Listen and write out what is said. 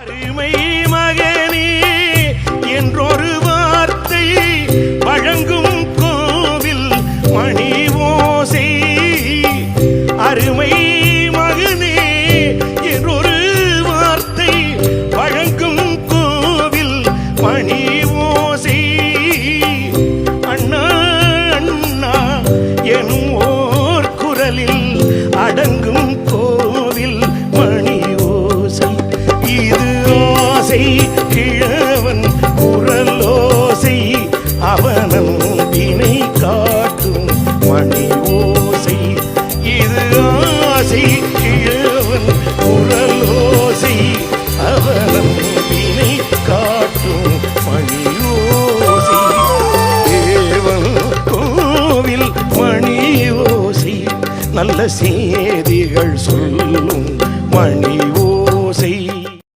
அருமை மகனே என்றொரு வார்த்தை வழங்கும் கோவில் மணி ஓசை. அருமை மகனே என்றொரு வார்த்தை வழங்கும் கோவில் மணி ஓசை. அண்ணா அண்ணா எனும் ஓர் குரலில் அடங்கும் கோவில் மணி ஓசை. இது ஓசை கிழவன் குரலோசை அவனன் வினை காட்டும் மணி ஓசை. இது ஆசை கிழவன் குரலோசை அவனன் வினை காட்டும் மணி ஓசை. தேவன் கோவில் மணி ஓசை நல்ல சேதி